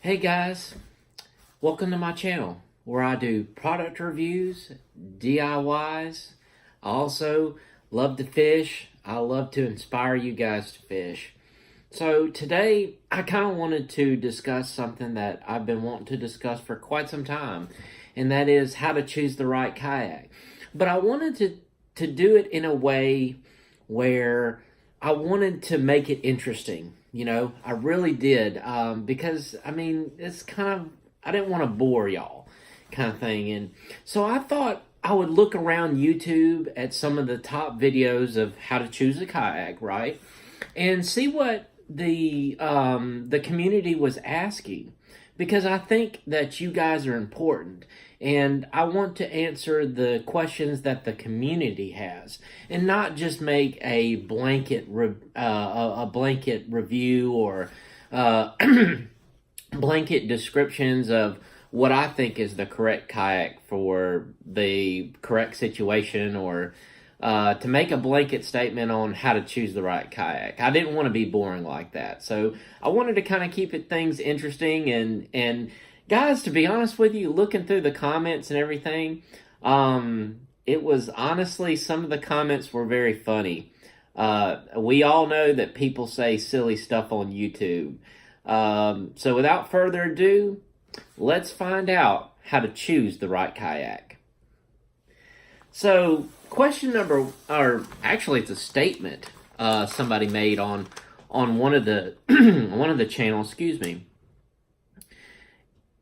Hey guys, welcome to my channel where I do product reviews, DIYs. I also love to fish. I love to inspire you guys to fish. So today I kind of wanted to discuss something that I've been wanting to discuss for quite some time, and that is how to choose the right kayak. But I wanted to do it in a way where I wanted to make it interesting. I really did, because, it's kind of, I didn't want to bore y'all kind of thing. And so I thought I would look around YouTube at some of the top videos of how to choose a kayak, right? And see what the community was asking, because I think that you guys are important. And I want to answer the questions that the community has, and not just make a blanket review or blanket descriptions of what I think is the correct kayak for the correct situation, or to make a blanket statement on how to choose the right kayak. I didn't want to be boring like that, so I wanted to kind of keep things interesting and. Guys, to be honest with you, looking through the comments and everything, it was honestly, some of the comments were very funny. We all know that people say silly stuff on YouTube. So without further ado, let's find out how to choose the right kayak. So question number, or actually it's a statement somebody made on one of the one of the channels, excuse me.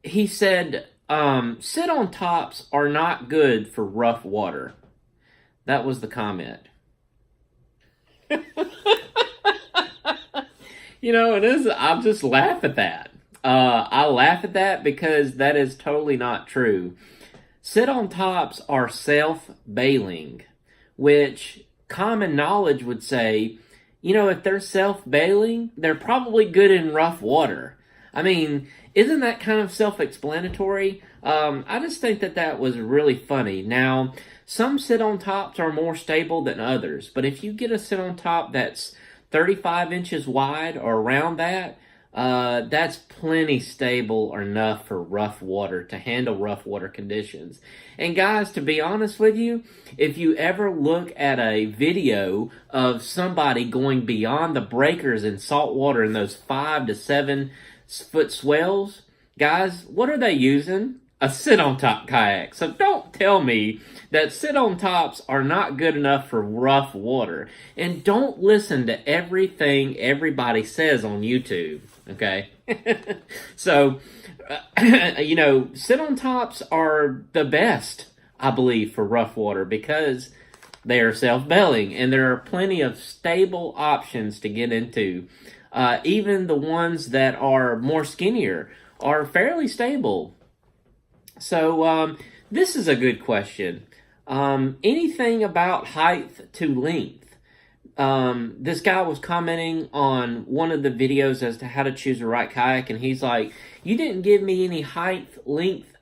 He said, sit-on tops are not good for rough water. That was the comment. It is, I'll just laugh at that. I laugh at that because that is totally not true. Sit-on tops are self-bailing, which common knowledge would say, if they're self-bailing, they're probably good in rough water. Isn't that kind of self-explanatory? I just think that was really funny. Now, some sit-on tops are more stable than others, but if you get a sit-on top that's 35 inches wide or around that, that's plenty stable or enough for rough water, to handle rough water conditions. And guys, to be honest with you, if you ever look at a video of somebody going beyond the breakers in salt water in those 5 to 7 foot swells, guys, what are they using? A sit-on-top kayak. So don't tell me that sit-on-tops are not good enough for rough water. And don't listen to everything everybody says on YouTube, okay? So, sit-on-tops are the best, I believe, for rough water, because they are self-bailing, and there are plenty of stable options to get into. Even the ones that are more skinnier are fairly stable. So this is a good question. Anything about height to length? This guy was commenting on one of the videos as to how to choose the right kayak, and he's like, you didn't give me any height, length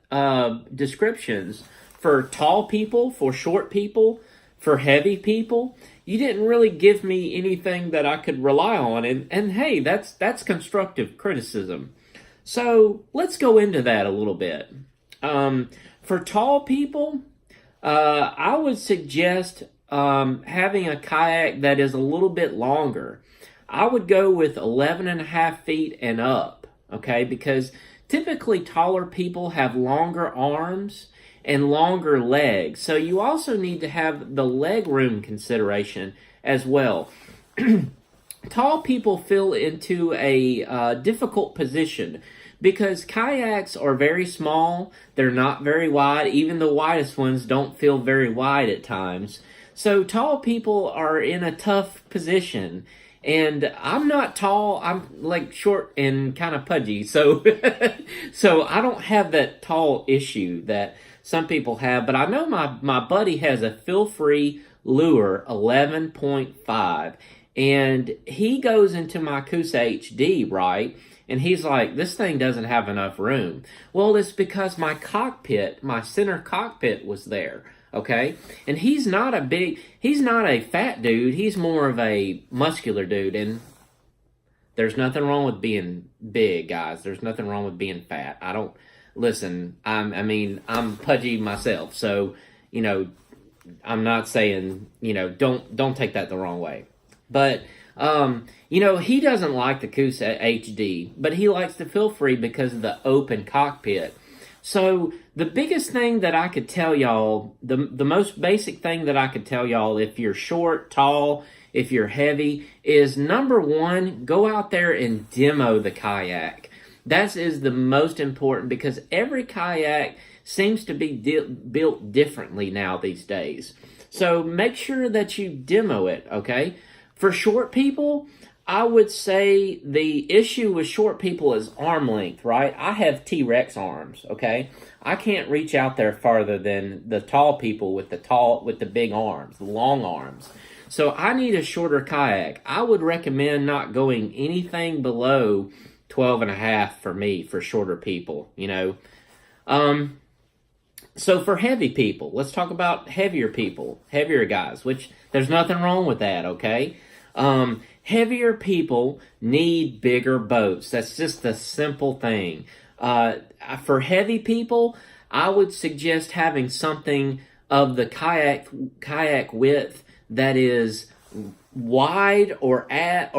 descriptions for tall people, for short people, for heavy people. You didn't really give me anything that I could rely on, and hey, that's constructive criticism. So let's go into that a little bit. For tall people, I would suggest having a kayak that is a little bit longer. I would go with 11.5 feet and up, okay? Because typically taller people have longer arms and longer legs. So you also need to have the leg room consideration as well. Tall people fell into a difficult position because kayaks are very small. They're not very wide. Even the widest ones don't feel very wide at times. So tall people are in a tough position. And I'm not tall. I'm like short and kind of pudgy. So, so I don't have that tall issue that some people have. But I know my buddy has a feel-free lure 11.5. And he goes into my Coosa HD, right? And he's like, this thing doesn't have enough room. Well, it's because my cockpit, my center cockpit was there. Okay? And he's not a fat dude. He's more of a muscular dude. And There's nothing wrong with being big, guys. There's nothing wrong with being fat. I don't listen. I'm pudgy myself, so I'm not saying don't take that the wrong way. But he doesn't like the Coosa HD, but he likes the Feel Free because of the open cockpit. So the biggest thing that I could tell y'all, the most basic thing that I could tell y'all, if you're short, tall, if you're heavy, is number one, go out there and demo the kayak. That is the most important, because every kayak seems to be built differently now these days. So make sure that you demo it, okay? For short people, I would say the issue with short people is arm length, right? I have T-Rex arms, okay? I can't reach out there farther than the tall people with the big arms, the long arms. So I need a shorter kayak. I would recommend not going anything below 12 and a half for me, for shorter people, So for heavy people, let's talk about heavier people, heavier guys, which there's nothing wrong with that, okay? Heavier people need bigger boats. That's just a simple thing. For heavy people, I would suggest having something of the kayak width that is wide or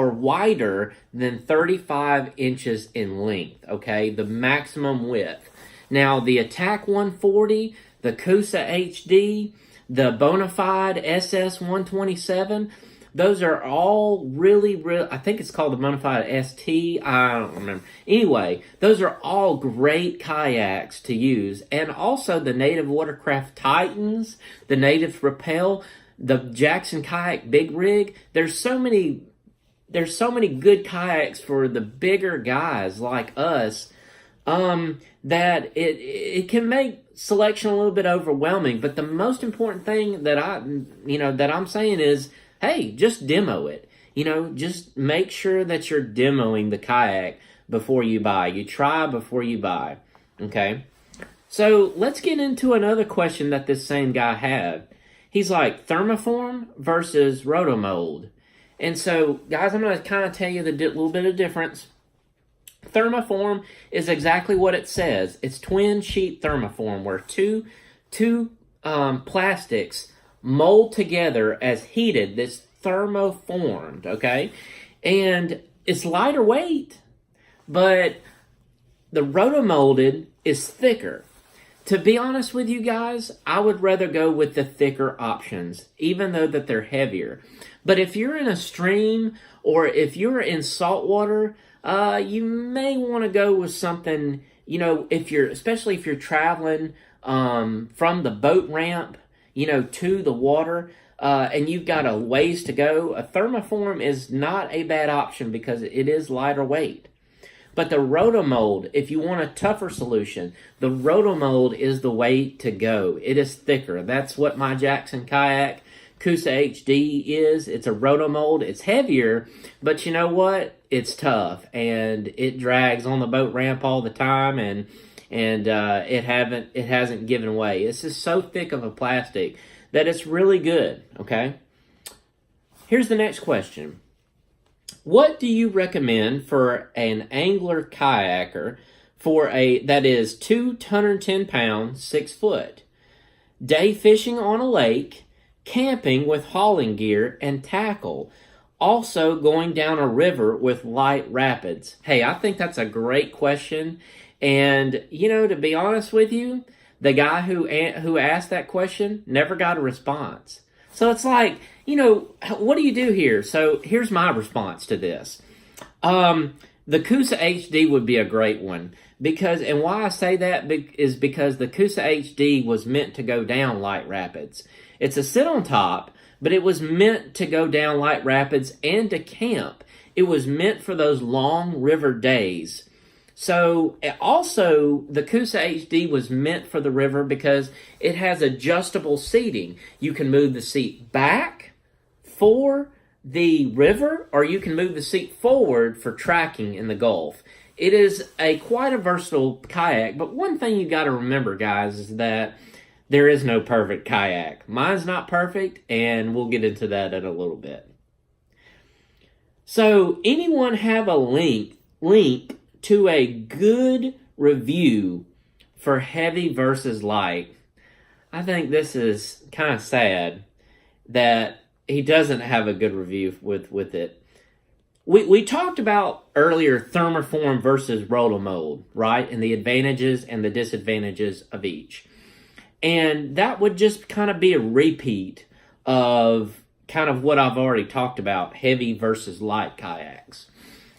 wider than 35 inches in length, okay? The maximum width. Now, the Attack 140, the Coosa HD, the Bonafide SS 127, those are all really, I think it's called the Bonafide ST, I don't remember. Anyway, those are all great kayaks to use. And also the Native Watercraft Titans, the Native Rappel, the Jackson Kayak Big Rig. There's so many good kayaks for the bigger guys like us, that it can make selection a little bit overwhelming. But the most important thing that I'm saying is, hey, just demo it. Just make sure that you're demoing the kayak before you buy. You try before you buy. Okay? So let's get into another question that this same guy had. He's like, thermoform versus rotomold. And so, guys, I'm going to kind of tell you the little bit of difference. Thermoform is exactly what it says. It's twin sheet thermoform, where two plastics mold together as heated. This thermoformed, okay? And it's lighter weight, but the rotomolded is thicker. To be honest with you guys, I would rather go with the thicker options, even though that they're heavier. But if you're in a stream or if you're in saltwater, you may want to go with something, especially if you're traveling from the boat ramp, to the water, and you've got a ways to go. A thermoform is not a bad option because it is lighter weight. But the rotomold, if you want a tougher solution, the rotomold is the way to go. It is thicker. That's what my Jackson Kayak Coosa HD is. It's a rotomold. It's heavier, but you know what? It's tough, and it drags on the boat ramp all the time, and it hasn't given way. It's just so thick of a plastic that it's really good. Okay. Here's the next question. What do you recommend for an angler kayaker that is 210 pounds, 6 foot? Day fishing on a lake, camping with hauling gear and tackle, also going down a river with light rapids. Hey, I think that's a great question. And, to be honest with you, the guy who asked that question never got a response. So it's like, what do you do here? So here's my response to this. The Coosa HD would be a great one. And why I say that is because the Coosa HD was meant to go down light rapids. It's a sit on top, but it was meant to go down light rapids and to camp. It was meant for those long river days. So also the Coosa HD was meant for the river because it has adjustable seating. You can move the seat back for the river, or you can move the seat forward for tracking in the Gulf. It is quite a versatile kayak, but one thing you got to remember, guys, is that there is no perfect kayak. Mine's not perfect, and we'll get into that in a little bit. So, anyone have a link to a good review for heavy versus light? I think this is kind of sad that he doesn't have a good review with it. We talked about earlier thermoform versus rotomold, right? And the advantages and the disadvantages of each. And that would just kind of be a repeat of kind of what I've already talked about, heavy versus light kayaks.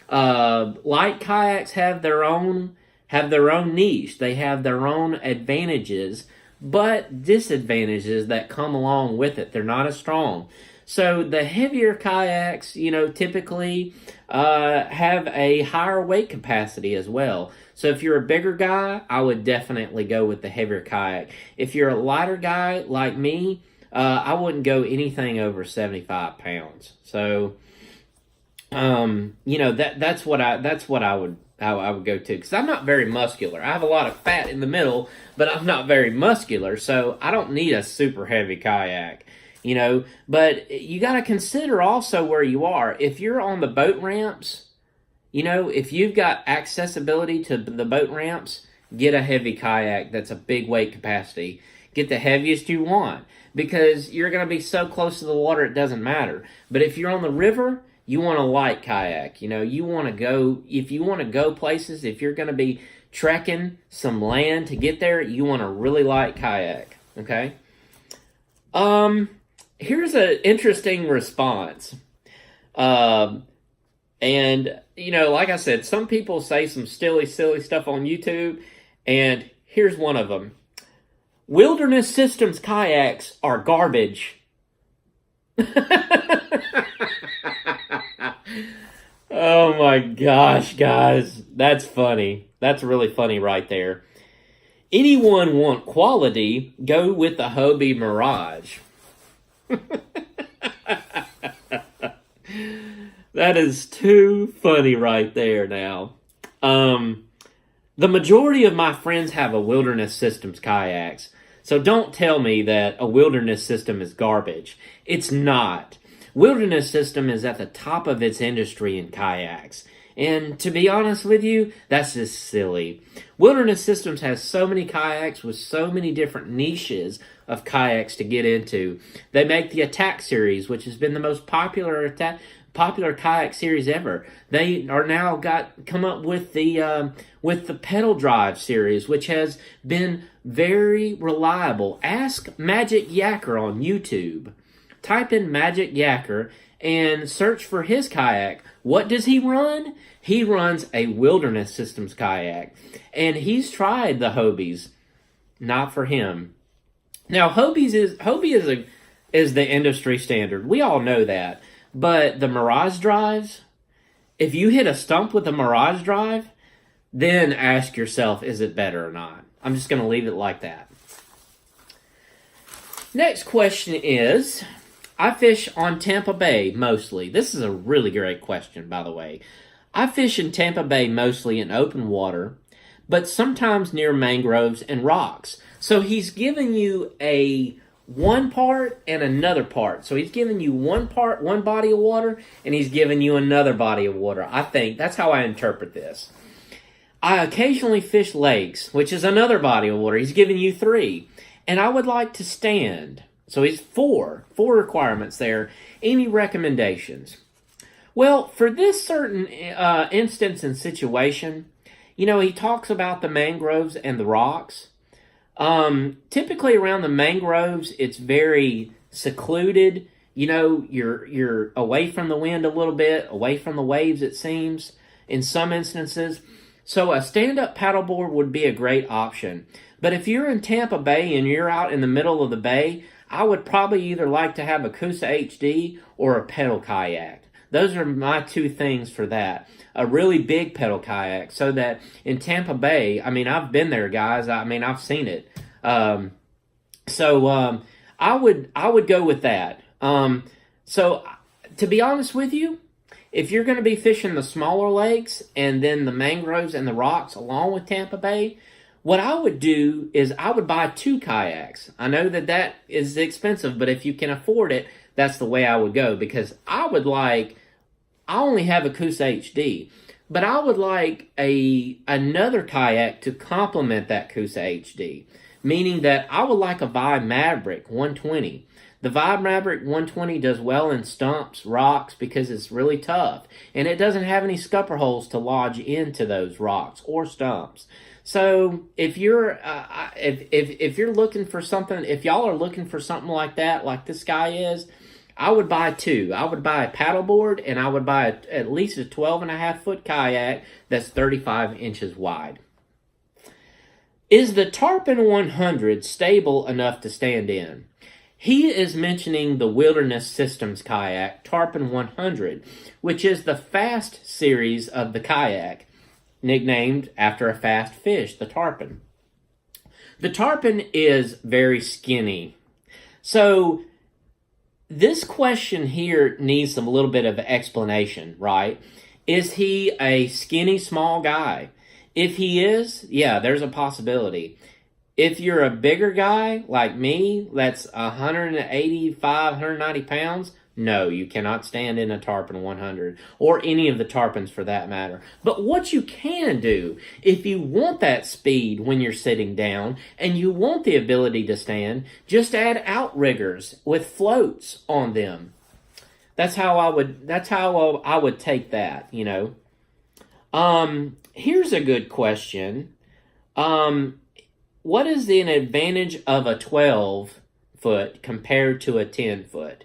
Light kayaks have their own niche. They have their own advantages, but disadvantages that come along with it. They're not as strong. So the heavier kayaks, typically have a higher weight capacity as well. So if you're a bigger guy, I would definitely go with the heavier kayak. If you're a lighter guy like me, I wouldn't go anything over 75 pounds. So, that's what I would go to, because I'm not very muscular. I have a lot of fat in the middle, but I'm not very muscular, so I don't need a super heavy kayak. But you got to consider also where you are. If you're on the boat ramps, if you've got accessibility to the boat ramps, get a heavy kayak that's a big weight capacity. Get the heaviest you want, because you're going to be so close to the water it doesn't matter. But if you're on the river, you want a light kayak. You want to go, if you want to go places, if you're going to be trekking some land to get there, you want a really light kayak, okay? Here's an interesting response. And, like I said, some people say some silly stuff on YouTube, and here's one of them. Wilderness Systems kayaks are garbage. Oh my gosh, guys. That's funny. That's really funny right there. Anyone want quality, go with the Hobie Mirage. That is too funny right there now. The majority of my friends have a Wilderness Systems kayaks, so don't tell me that a Wilderness System is garbage. It's not. Wilderness System is at the top of its industry in kayaks. And to be honest with you, that's just silly. Wilderness Systems has so many kayaks with so many different niches of kayaks to get into. They make the Attack series, which has been the most popular kayak series ever. They are now come up with the pedal drive series, which has been very reliable. Ask Magic Yacker on YouTube. Type in Magic Yacker and search for his kayak. What does he run? He runs a Wilderness Systems kayak, and he's tried the Hobies. Not for him. Now, Hobie is the industry standard. We all know that. But the Mirage drives, if you hit a stump with a Mirage drive, then ask yourself, is it better or not? I'm just going to leave it like that. Next question is, I fish on Tampa Bay mostly. This is a really great question, by the way. I fish in Tampa Bay mostly in open water, but sometimes near mangroves and rocks. So he's giving you one part and another part. So he's giving you one body of water, and he's giving you another body of water. I think that's how I interpret this. I occasionally fish lakes, which is another body of water. He's giving you 3. And I would like to stand. So he's 4 requirements there. Any recommendations? Well, for this certain instance and situation, he talks about the mangroves and the rocks. Typically around the mangroves, it's very secluded. You're away from the wind a little bit, away from the waves, it seems, in some instances. So a stand-up paddleboard would be a great option. But if you're in Tampa Bay and you're out in the middle of the bay, I would probably either like to have a Coosa HD or a pedal kayak. Those are my 2 things for that. A really big pedal kayak, so that in Tampa Bay, I've been there, guys. I've seen it. So I would go with that. So to be honest with you, if you're going to be fishing the smaller lakes and then the mangroves and the rocks along with Tampa Bay, what I would do is I would buy 2 kayaks. I know that is expensive, but if you can afford it, that's the way I would go, because I would like I only have a Coosa HD, but I would like another kayak to complement that Coosa HD, meaning that I would like a Vibe Maverick 120. The Vibe Maverick 120 does well in stumps, rocks, because it's really tough, and it doesn't have any scupper holes to lodge into those rocks or stumps. So if you're if you're looking for something, if y'all are looking for something like that, like this guy is, I would buy two. I would buy a paddleboard, and I would buy at least a 12.5-foot kayak that's 35 inches wide. Is the Tarpon 100 stable enough to stand in? He is mentioning the Wilderness Systems kayak, Tarpon 100, which is the fast series of the kayak, nicknamed after a fast fish, the tarpon. The tarpon is very skinny. So this question here needs a little bit of explanation, right? Is he a skinny, small guy? If he is, yeah, there's a possibility. If you're a bigger guy like me, that's 185, 190 pounds, no, you cannot stand in a Tarpon 100, or any of the Tarpons for that matter. But what you can do, if you want that speed when you're sitting down, and you want the ability to stand, just add outriggers with floats on them. That's how I would take that, you know. Here's a good question. What is the advantage of a 12-foot compared to a 10-foot?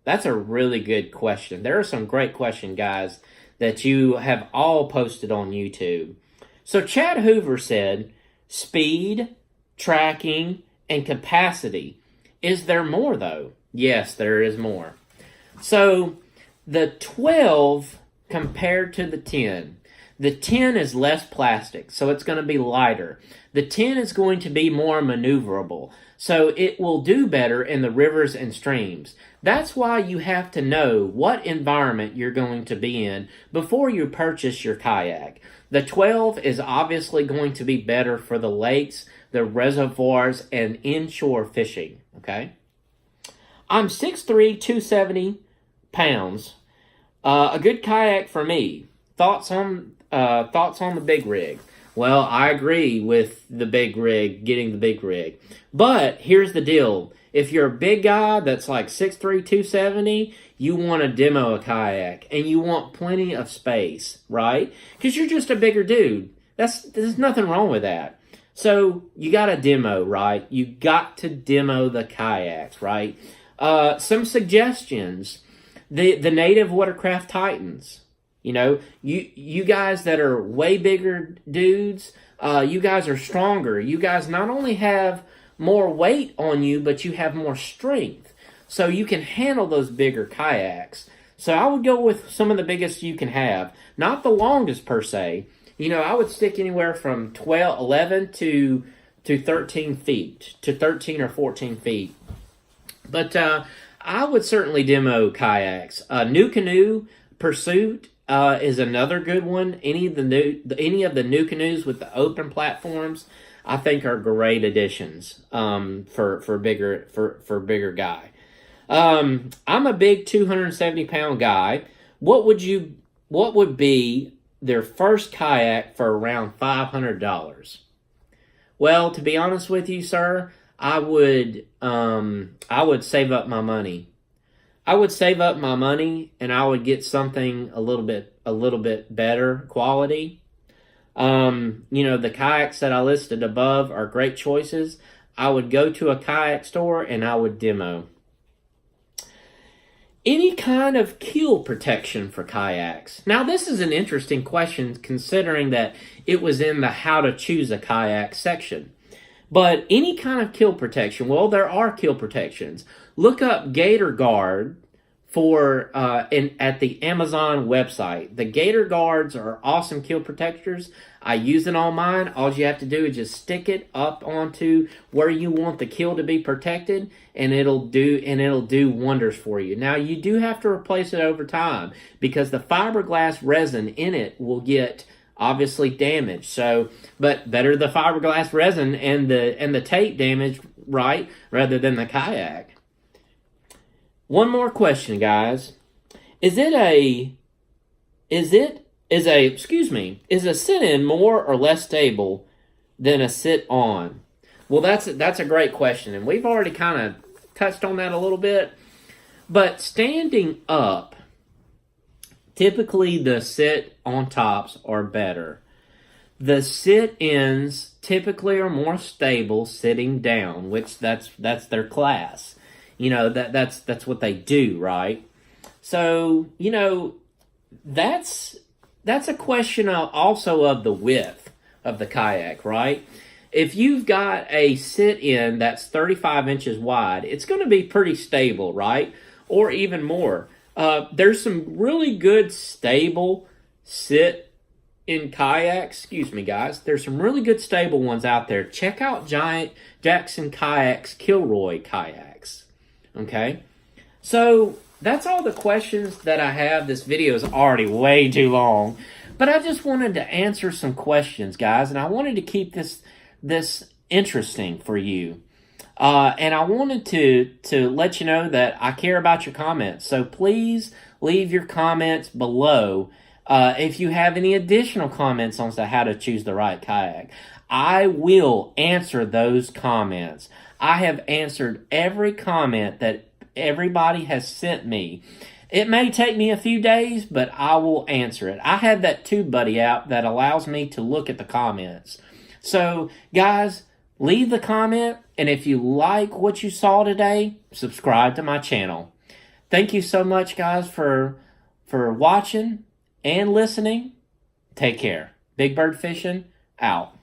That's a really good question. There are some great questions, guys, that you have all posted on YouTube. So Chad Hoover said, speed, tracking, and capacity. Is there more, though? Yes, there is more. So the 12 compared to the 10. The 10 is less plastic, so it's going to be lighter. The 10 is going to be more maneuverable, so it will do better in the rivers and streams. That's why you have to know what environment you're going to be in before you purchase your kayak. The 12 is obviously going to be better for the lakes, the reservoirs, and inshore fishing, okay? I'm 6'3", 270 pounds. A good kayak for me. Thoughts on the big rig? Well, I agree with the big rig, getting the big rig. But here's the deal. If you're a big guy that's like 6'3", 270, you want to demo a kayak, and you want plenty of space, right? Because you're just a bigger dude. There's nothing wrong with that. So you got to demo, right? You got to demo the kayaks, right? Some suggestions. The Native Watercraft Titans. You know, you guys that are way bigger dudes, you guys are stronger. You guys not only have more weight on you, but you have more strength. So you can handle those bigger kayaks. So I would go with some of the biggest you can have. Not the longest per se. You know, I would stick anywhere from 11 to 13 feet, to 13 or 14 feet. But I would certainly demo kayaks. New Canoe Pursuit is another good one. Any of the new canoes with the open platforms, I think, are great additions for bigger guy. I'm a big 270-pound guy. What would be their first kayak for around $500? Well, to be honest with you, sir, I would save up my money. I would save up my money, and I would get something a little bit better quality. You know, the kayaks that I listed above are great choices. I would go to a kayak store and I would demo. Any kind of keel protection for kayaks? Now, this is an interesting question considering that it was in the how to choose a kayak section. But any kind of keel protection, well, there are keel protections. Look up Gator Guard at the Amazon website. The Gator Guards are awesome keel protectors. I use it on mine. All you have to do is just stick it up onto where you want the keel to be protected, and it'll do wonders for you. Now, you do have to replace it over time because the fiberglass resin in it will get obviously damaged. So, but better the fiberglass resin and the tape damage, right, rather than the kayak. One more question, guys. Is it a is a sit-in more or less stable than a sit-on? Well, that's a great question, and we've already kind of touched on that a little bit. But standing up, typically the sit-on tops are better. The sit-ins typically are more stable sitting down, which that's their class. That's what they do, right? So, that's a question also of the width of the kayak, right? If you've got a sit-in that's 35 inches wide, it's going to be pretty stable, right? Or even more. There's some really good stable sit-in kayaks. Excuse me, guys. There's some really good stable ones out there. Check out Jackson Kayak's Kilroy kayaks. Okay? So, that's all the questions that I have. This video is already way too long. But I just wanted to answer some questions, guys. And I wanted to keep this interesting for you. And I wanted to let you know that I care about your comments. So please leave your comments below. If you have any additional comments on how to choose the right kayak, I will answer those comments. I have answered every comment that everybody has sent me. It may take me a few days, but I will answer it. I have that TubeBuddy app that allows me to look at the comments. So, guys, leave the comment, and if you like what you saw today, subscribe to my channel. Thank you so much, guys, for watching and listening. Take care. Big Bird Fishing, out.